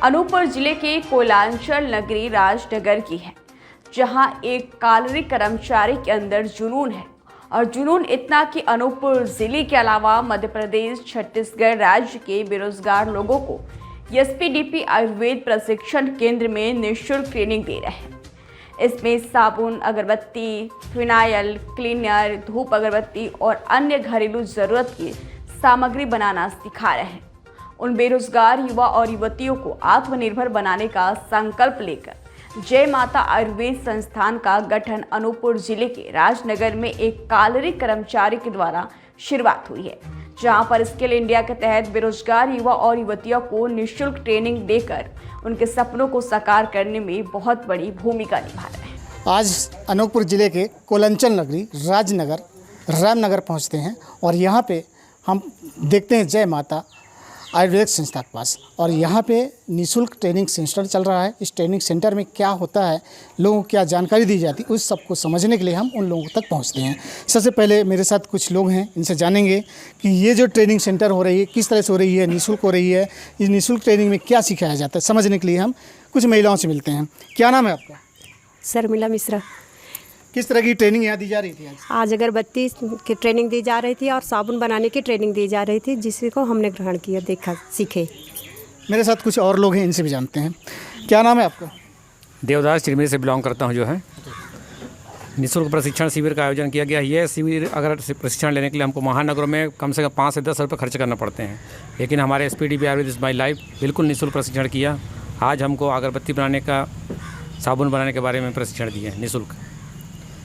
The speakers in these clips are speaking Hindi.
अनूपपुर जिले के कोयलांचल नगरी राजनगर की है, जहां एक कालरी कर्मचारी के अंदर जुनून है और जुनून इतना कि अनूपपुर जिले के अलावा मध्य प्रदेश, छत्तीसगढ़ राज्य के बेरोजगार लोगों को एसपीडीपी आयुर्वेद प्रशिक्षण केंद्र में निःशुल्क ट्रेनिंग दे रहे हैं। इसमें साबुन, अगरबत्ती, फिनाइल, क्लीनर, धूप अगरबत्ती और अन्य घरेलू जरूरत की सामग्री बनाना सिखा रहे हैं। उन बेरोजगार युवा और युवतियों को आत्मनिर्भर बनाने का संकल्प लेकर जय माता आयुर्वेद संस्थान का गठन अनूपपुर जिले के राजनगर में एक कालरी कर्मचारी के द्वारा शुरुआत हुई है, जहां पर स्किल इंडिया के तहत बेरोजगार युवा और युवतियों को निःशुल्क ट्रेनिंग देकर उनके सपनों को साकार करने में बहुत बड़ी भूमिका निभा रहे हैं। आज अनूपपुर जिले के कोयलांचल नगरी राजनगर रामनगर पहुंचते हैं और यहाँ पे हम देखते हैं जय माता आयुर्वेद संस्था के पास, और यहाँ पे निःशुल्क ट्रेनिंग सेंटर चल रहा है। इस ट्रेनिंग सेंटर में क्या होता है, लोगों को क्या जानकारी दी जाती है, उस सबको समझने के लिए हम उन लोगों तक पहुँचते हैं। सबसे पहले मेरे साथ कुछ लोग हैं, इनसे जानेंगे कि ये जो ट्रेनिंग सेंटर हो रही है किस तरह से हो रही है, निःशुल्क हो रही है, इस निःशुल्क ट्रेनिंग में क्या सिखाया जाता है, समझने के लिए हम कुछ महिलाओं से मिलते हैं। क्या नाम है आपका? शर्मिला मिश्रा। किस तरह की ट्रेनिंग यहाँ दी जा रही थी? आज अगरबत्ती की ट्रेनिंग दी जा रही थी और साबुन बनाने की ट्रेनिंग दी जा रही थी, जिसको हमने ग्रहण किया, देखा, सीखे। मेरे साथ कुछ और लोग हैं, इनसे भी जानते हैं। क्या नाम है आपका? देवदास चिरमिरी से बिलोंग करता हूँ। जो है निःशुल्क प्रशिक्षण शिविर का आयोजन किया गया। यह शिविर अगर प्रशिक्षण लेने के लिए हमको महानगरों में कम से कम 5 से 10 रुपये खर्च करना पड़ते हैं, लेकिन हमारे SPDP Ayurveda is my life बिल्कुल निःशुल्क प्रशिक्षण किया। आज हमको अगरबत्ती बनाने का, साबुन बनाने के बारे में प्रशिक्षण दिए निःशुल्क।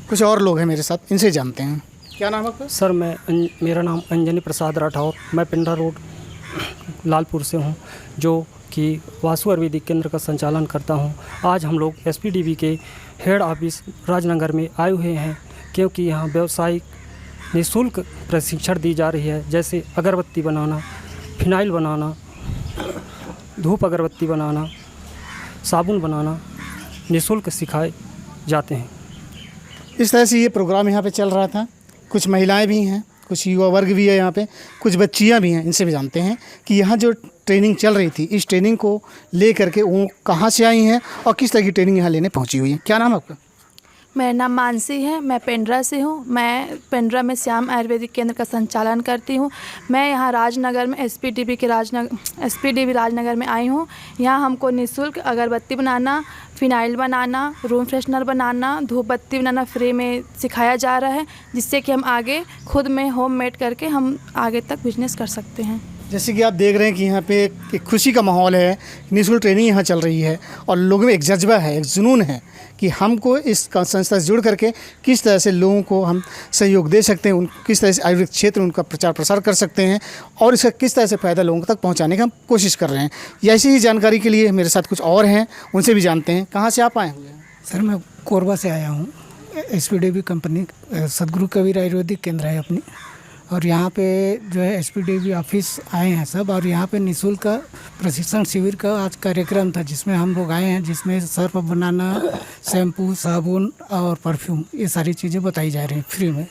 कुछ और लोग हैं मेरे साथ, इनसे जानते हैं। क्या नाम है आपका? सर मेरा नाम अंजनी प्रसाद राठौर, मैं पिंडा रोड लालपुर से हूँ, जो कि वासु आयुर्वेदिक केंद्र का संचालन करता हूँ। आज हम लोग एसपीडीबी के हेड ऑफिस राजनगर में आए हुए हैं, क्योंकि यहाँ व्यावसायिक निःशुल्क प्रशिक्षण दी जा रही है, जैसे अगरबत्ती बनाना, फिनाइल बनाना, धूप अगरबत्ती बनाना, साबुन बनाना निःशुल्क सिखाए जाते हैं। इस तरह से ये प्रोग्राम यहाँ पे चल रहा था। कुछ महिलाएं भी हैं, कुछ युवा वर्ग भी है यहाँ पे, कुछ बच्चियाँ भी हैं। इनसे भी जानते हैं कि यहाँ जो ट्रेनिंग चल रही थी, इस ट्रेनिंग को ले करके वो कहाँ से आई हैं और किस तरह की ट्रेनिंग यहाँ लेने पहुँची हुई है। क्या नाम है आपका? मेरा नाम मानसी है, मैं पेंड्रा से हूँ। मैं पेंड्रा में श्याम आयुर्वेदिक केंद्र का संचालन करती हूँ। मैं यहाँ राजनगर में एसपीडीबी राजनगर में आई हूँ। यहाँ हमको निःशुल्क अगरबत्ती बनाना, फिनाइल बनाना, रूम फ्रेशनर बनाना, धूप बत्ती बनाना फ्री में सिखाया जा रहा है, जिससे कि हम आगे खुद में होम मेड करके हम आगे तक बिजनेस कर सकते हैं। जैसे कि आप देख रहे हैं कि यहाँ पे एक खुशी का माहौल है, निःशुल्क ट्रेनिंग यहाँ चल रही है और लोगों में एक जज्बा है, एक जुनून है कि हमको इस संस्था से जुड़ करके किस तरह से लोगों को हम सहयोग दे सकते हैं, किस तरह से आयुर्वेद क्षेत्र उनका प्रचार प्रसार कर सकते हैं और इसका किस तरह से फ़ायदा लोगों तक पहुँचाने की हम कोशिश कर रहे हैं। ऐसी ही जानकारी के लिए मेरे साथ कुछ और हैं, उनसे भी जानते हैं। कहाँ से आप आए हुए हैं? सर मैं कोरबा से आया हूँ। एसपीडीबी कंपनी सदगुरु कबीर आयुर्वेदिक केंद्र है अपनी, और यहाँ पे जो है एसपीडीबी ऑफिस आए हैं सब, और यहाँ पे निःशुल्क प्रशिक्षण शिविर का आज कार्यक्रम था, जिसमें हम लोग आए हैं, जिसमें सर्फ बनाना, शैम्पू, साबुन और परफ्यूम, ये सारी चीज़ें बताई जा रही हैं फ्री में।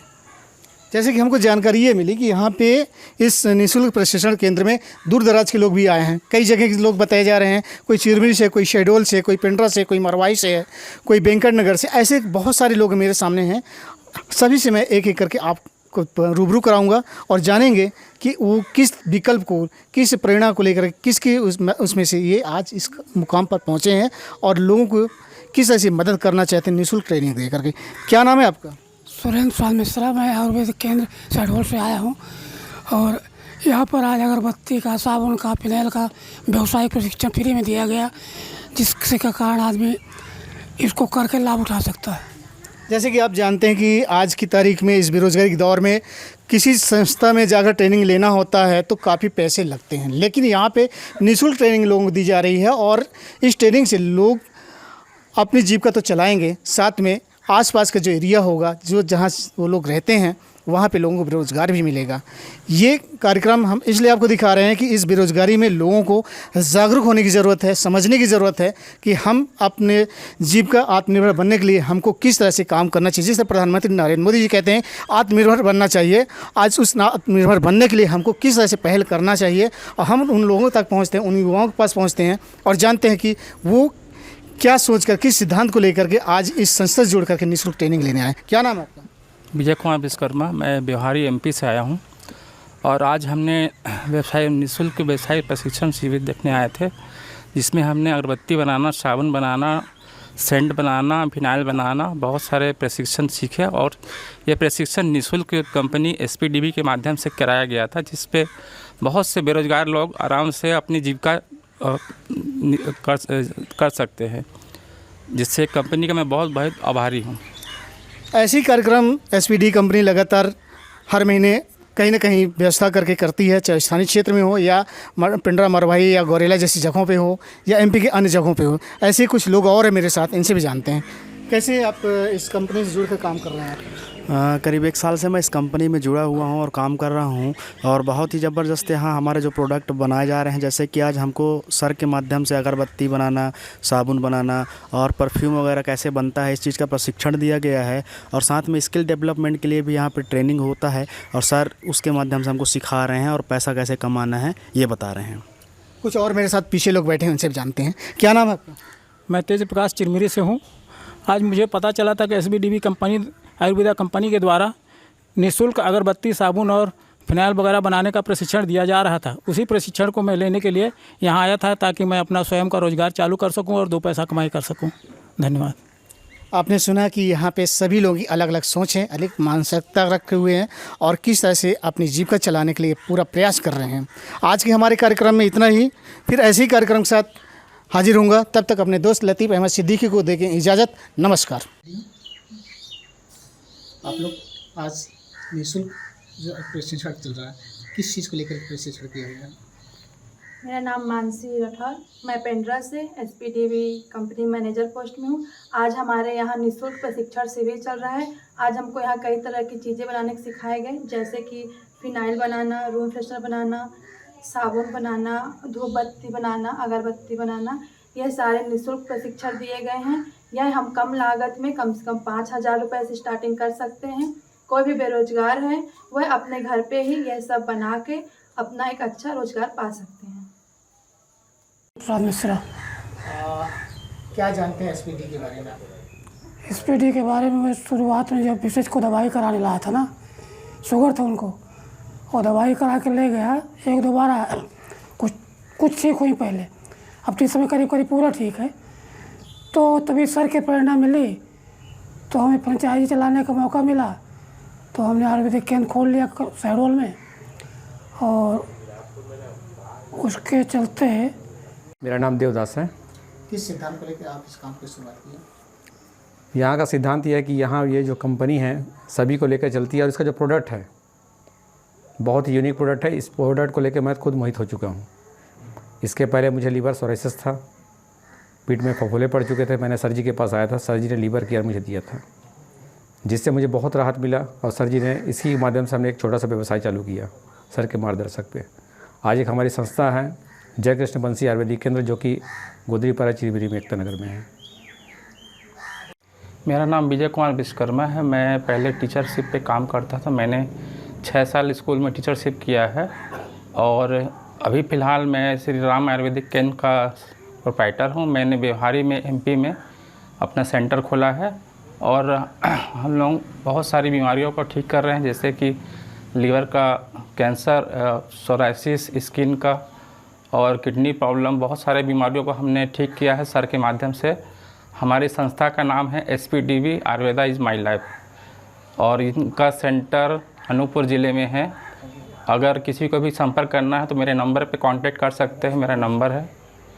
जैसे कि हमको जानकारी ये मिली कि यहाँ पे इस निःशुल्क प्रशिक्षण केंद्र में दूर दराज के लोग भी आए हैं। कई जगह के लोग बताए जा रहे हैं, कोई चिरमिरी से, कोई शहडोल से, कोई पेंड्रा से, कोई मरवाई से है, कोई वेंकट नगर से, ऐसे बहुत सारे लोग मेरे सामने हैं। सभी से मैं एक एक करके आपको रूबरू कराऊंगा और जानेंगे कि वो किस विकल्प को, किस प्रेरणा को लेकर, किसके उसमें से ये आज इस मुकाम पर पहुँचे हैं और लोगों को किस ऐसी मदद करना चाहते हैं निःशुल्क ट्रेनिंग दे करके। क्या नाम है आपका? सुरेंद्र स्वामी मिश्रा, मैं आयुर्वेदिक केंद्र शहडोल से आया हूँ, और यहाँ पर आज अगरबत्ती का, साबुन का, फिनाइल का व्यवसायिक प्रशिक्षण फ्री में दिया गया, जिसके कारण आदमी इसको करके लाभ उठा सकता है। जैसे कि आप जानते हैं कि आज की तारीख में, इस बेरोजगारी के दौर में, किसी संस्था में जाकर ट्रेनिंग लेना होता है तो काफ़ी पैसे लगते हैं, लेकिन यहाँ पे निःशुल्क ट्रेनिंग लोगों को दी जा रही है और इस ट्रेनिंग से लोग अपनी जीविका तो चलाएंगे, साथ में आसपास का जो एरिया होगा, जो जहाँ वो लोग रहते हैं, वहाँ पे लोगों को रोज़गार भी मिलेगा। ये कार्यक्रम हम इसलिए आपको दिखा रहे हैं कि इस बेरोज़गारी में लोगों को जागरूक होने की ज़रूरत है, समझने की ज़रूरत है कि हम अपने जीविका आत्मनिर्भर बनने के लिए हमको किस तरह से काम करना चाहिए। जैसे प्रधानमंत्री नरेंद्र मोदी जी कहते हैं आत्मनिर्भर बनना चाहिए, आज उस आत्मनिर्भर बनने के लिए हमको किस तरह से पहल करना चाहिए, और हम उन लोगों तक पहुँचते हैं, उन युवाओं के पास पहुँचते हैं और जानते हैं कि वो क्या सोचकर, किस सिद्धांत को लेकर के आज इस संस्था से जुड़ करके निःशुल्क ट्रेनिंग लेने आए। क्या नाम है आपका? विजय कुमार विश्वकर्मा, मैं बिहारी एमपी से आया हूं और आज हमने निःशुल्क व्यवसाय प्रशिक्षण शिविर देखने आए थे, जिसमें हमने अगरबत्ती बनाना, साबुन बनाना, सेंट बनाना, फिनाइल बनाना, बहुत सारे प्रशिक्षण सीखे। और ये प्रशिक्षण निःशुल्क कंपनी SPDB के माध्यम से कराया गया था, जिस पे बहुत से बेरोजगार लोग आराम से अपनी जीविका कर सकते हैं, जिससे कंपनी का मैं बहुत आभारी हूँ। ऐसी कार्यक्रम SPD कंपनी लगातार हर महीने कहीं ना कहीं व्यवस्था करके करती है, चाहे स्थानीय क्षेत्र में हो या पिंडरा, मरवाही या गौरेला जैसी जगहों पे हो या MP के अन्य जगहों पे हो। ऐसे कुछ लोग और हैं मेरे साथ, इनसे भी जानते हैं। कैसे आप इस कंपनी से जुड़कर काम कर रहे हैं? करीब 1 साल से मैं इस कंपनी में जुड़ा हुआ हूं और काम कर रहा हूं और बहुत ही ज़बरदस्त यहाँ हमारे जो प्रोडक्ट बनाए जा रहे हैं, जैसे कि आज हमको सर के माध्यम से अगरबत्ती बनाना, साबुन बनाना और परफ्यूम वगैरह कैसे बनता है, इस चीज़ का प्रशिक्षण दिया गया है। और साथ में स्किल डेवलपमेंट के लिए भी यहाँ पर ट्रेनिंग होता है और सर उसके माध्यम से हमको सिखा रहे हैं और पैसा कैसे कमाना है ये बता रहे हैं। कुछ और मेरे साथ पीछे लोग बैठे हैं, उनसे भी जानते हैं। क्या नाम है आपका? मैं तेज प्रकाश चिरमिरी से हूँ। आज मुझे पता चला था कि SPDB कंपनी, आयुर्वेदा कंपनी के द्वारा निःशुल्क अगरबत्ती, साबुन और फिनाइल वगैरह बनाने का प्रशिक्षण दिया जा रहा था। उसी प्रशिक्षण को मैं लेने के लिए यहाँ आया था, ताकि मैं अपना स्वयं का रोजगार चालू कर सकूँ और 2 पैसा कमाई कर सकूँ। धन्यवाद। आपने सुना कि यहाँ पे सभी लोग अलग अलग सोच हैं, अलग मानसिकता रखे हुए हैं और किस तरह से अपनी जीविका चलाने के लिए पूरा प्रयास कर रहे हैं। आज के हमारे कार्यक्रम में इतना ही, फिर ऐसे ही कार्यक्रम के साथ हाजिर होऊंगा। तब तक अपने दोस्त लतीफ़ अहमद सिद्दीकी को दें इजाज़त। नमस्कार। आप लोग आज निःशुल्क जो प्रशिक्षण चल रहा है, किस चीज़ को लेकर प्रशिक्षण किया गया? मेरा नाम मानसी राठौर, मैं पेंड्रा से SPDB कंपनी मैनेजर पोस्ट में हूँ। आज हमारे यहाँ निःशुल्क प्रशिक्षण शिविर चल रहा है। आज हमको यहाँ कई तरह की चीज़ें बनाने सिखाए गए, जैसे कि फिनाइल बनाना, रूम फ्रेशनर बनाना, साबुन बनाना, धूप बत्ती बनाना, अगरबत्ती बनाना, यह सारे निःशुल्क प्रशिक्षण दिए गए हैं। यह हम कम लागत में कम से कम 5,000 रुपये से स्टार्टिंग कर सकते हैं। कोई भी बेरोजगार है वह अपने घर पे ही यह सब बना के अपना एक अच्छा रोजगार पा सकते हैं। मिश्रा, क्या जानते हैं SPD के बारे में? SPD के बारे में मैं शुरुआत में जब विशेष को दवाई कराने लाया था ना, शुगर था उनको, और दवाई करा के ले गया, 1-2 बार कुछ ठीक हुई पहले, अब तो इस समय करीब पूरा ठीक है। तो तभी सर के प्रेरणा मिली, तो हमें फ्रेंचाइजी चलाने का मौका मिला, तो हमने आयुर्वेदिक केंद्र खोल लिया शहडोल में, और उसके चलते। मेरा नाम देवदास है। किस सिद्धांत को लेकर आप इस काम की शुरुआत की? यहाँ का सिद्धांत यह है कि यहाँ ये जो कंपनी है सभी को लेकर चलती है और इसका जो प्रोडक्ट है बहुत ही यूनिक प्रोडक्ट है। इस प्रोडक्ट को लेकर मैं खुद मोहित हो चुका हूँ। इसके पहले मुझे लीवर सोराइसिस था, पीठ में फफोले पड़ चुके थे। मैंने सर जी के पास आया था, सर जी ने लीवर केयर मुझे दिया था, जिससे मुझे बहुत राहत मिला और सर जी ने इसी माध्यम से हमने एक छोटा सा व्यवसाय चालू किया सर के मार्गदर्शक पे। आज एक हमारी संस्था है जय कृष्ण बंसी आयुर्वेदिक केंद्र, जो कि गोदरीपारा चिरमिरी में एकता नगर में है। मेरा नाम विजय कुमार विश्वकर्मा है। मैं पहले टीचरशिप पे काम करता था। मैंने 6 साल स्कूल में टीचरशिप किया है और अभी फ़िलहाल मैं श्री राम आयुर्वेदिक केंद्र का प्रोप्राइटर हूँ। मैंने बिहारी में MP में अपना सेंटर खोला है और हम लोग बहुत सारी बीमारियों को ठीक कर रहे हैं, जैसे कि लीवर का कैंसर, सोराइसिस, स्किन का और किडनी प्रॉब्लम, बहुत सारे बीमारियों को हमने ठीक किया है सर के माध्यम से। हमारी संस्था का नाम है SPDB Ayurveda is my life और इनका सेंटर अनूपपुर ज़िले में है। अगर किसी को भी संपर्क करना है तो मेरे नंबर पे कांटेक्ट कर सकते हैं। मेरा नंबर है